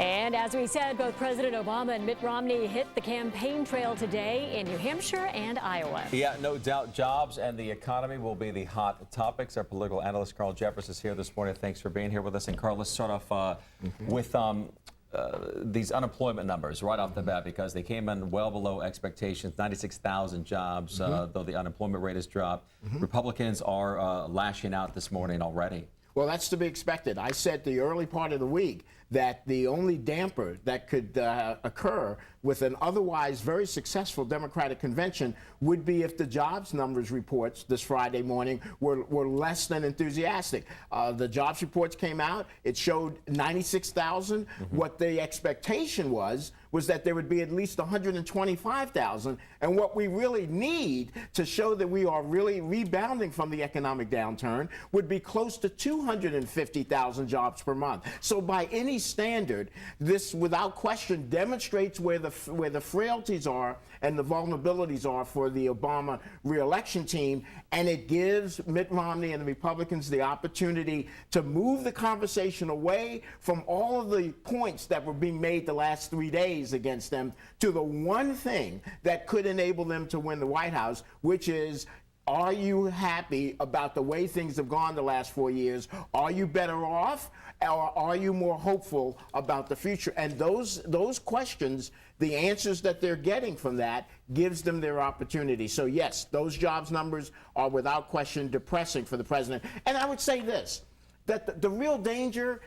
And as we said, both President Obama and Mitt Romney hit the campaign trail today in New Hampshire and Iowa. Yeah, no doubt jobs and the economy will be the hot topics. Our political analyst Carl Jeffers is here this morning. Thanks for being here with us. And Carl, let's start off with these unemployment numbers right off the bat, because they came in well below expectations. 96,000 jobs, though the unemployment rate has dropped. Republicans are lashing out this morning already. Well, that's to be expected. I said the early part of the week that the only damper that could occur with an otherwise very successful Democratic convention would be if the jobs numbers reports this Friday morning were less than enthusiastic. The jobs reports came out. It showed 96,000. What the expectation was that there would be at least 125,000. And what we really need to show that we are really rebounding from the economic downturn would be close to 250,000 jobs per month. So by any standard, this without question demonstrates where the frailties are and the vulnerabilities are for the Obama re-election team, and it gives Mitt Romney and the Republicans the opportunity to move the conversation away from all of the points that were being made the last 3 days against them to the one thing that could enable them to win the White House, which is, are you happy about the way things have gone the last 4 years? Are you better off, or are you more hopeful about the future? And those questions, the answers that they're getting from that gives them their opportunity. So yes, those jobs numbers are without question depressing for the president. And I would say this, that the real danger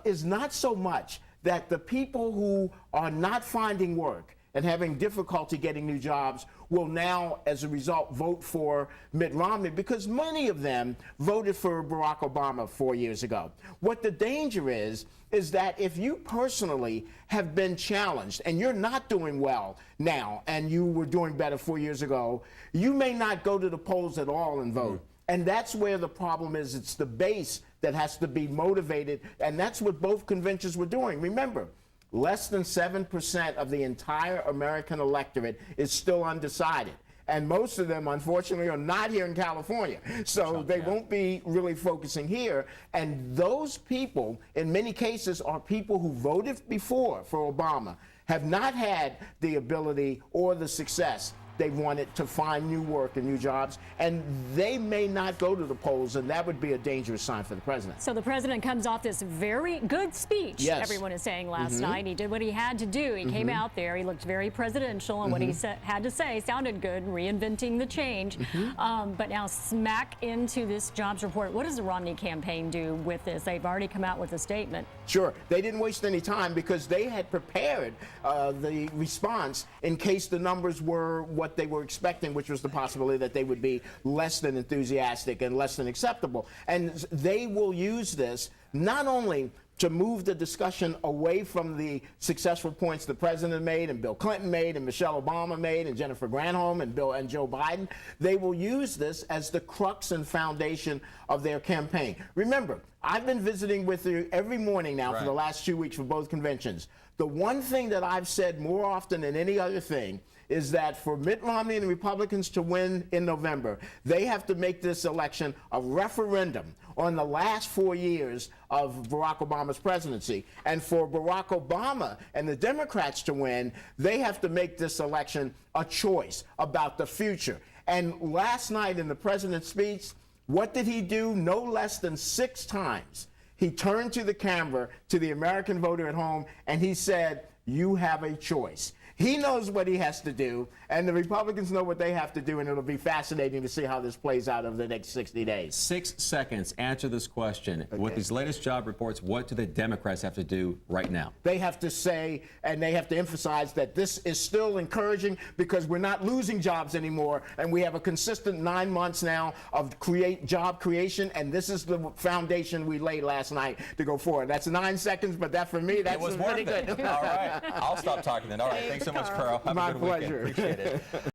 is not so much that the people who are not finding work and having difficulty getting new jobs will now, as a result, vote for Mitt Romney, because many of them voted for Barack Obama 4 years ago. What the danger is that if you personally have been challenged and you're not doing well now and you were doing better 4 years ago, you may not go to the polls at all and vote. And that's where the problem is. It's the base that has to be motivated, and that's what both conventions were doing. Remember, less than 7% of the entire American electorate is still undecided. And most of them, unfortunately, are not here in California. So they won't be really focusing here. And those people, in many cases, are people who voted before for Obama, have not had the ability or the success they wanted to find new work and new jobs, and they may not go to the polls, and that would be a dangerous sign for the president. So the president comes off this very good speech, yes, everyone is saying last night. He did what he had to do. He came out there. He looked very presidential, and what he had to say sounded good, reinventing the change. But now smack into this jobs report. What does the Romney campaign do with this? They've already come out with a statement. Sure. They didn't waste any time because they had prepared the response in case the numbers were what they were expecting, which was the possibility that they would be less than enthusiastic and less than acceptable. And they will use this not only to move the discussion away from the successful points the president made and Bill Clinton made and Michelle Obama made and Jennifer Granholm and Joe Biden. They will use this as the crux and foundation of their campaign. Remember, I've been visiting with you every morning now for the last 2 weeks for both conventions. The one thing that I've said more often than any other thing is that for Mitt Romney and the Republicans to win in November, they have to make this election a referendum on the last 4 years of Barack Obama's presidency. And for Barack Obama and the Democrats to win, they have to make this election a choice about the future. And last night in the president's speech, what did he do? No less than 6 times. He turned to the camera, to the American voter at home, and he said, "You have a choice." He knows what he has to do, and the Republicans know what they have to do, and it'll be fascinating to see how this plays out over the next 60 days. 6 seconds. Answer this question. Okay. With these latest job reports, what do the Democrats have to do right now? They have to say, and they have to emphasize that this is still encouraging because we're not losing jobs anymore, and we have a consistent 9 months now of job creation, and this is the foundation we laid last night to go forward. That's 9 seconds, but that for me, that's pretty good. All right. I'll stop talking then. All right. Thanks so much, Carl. Have My a good pleasure. weekend. Appreciate it.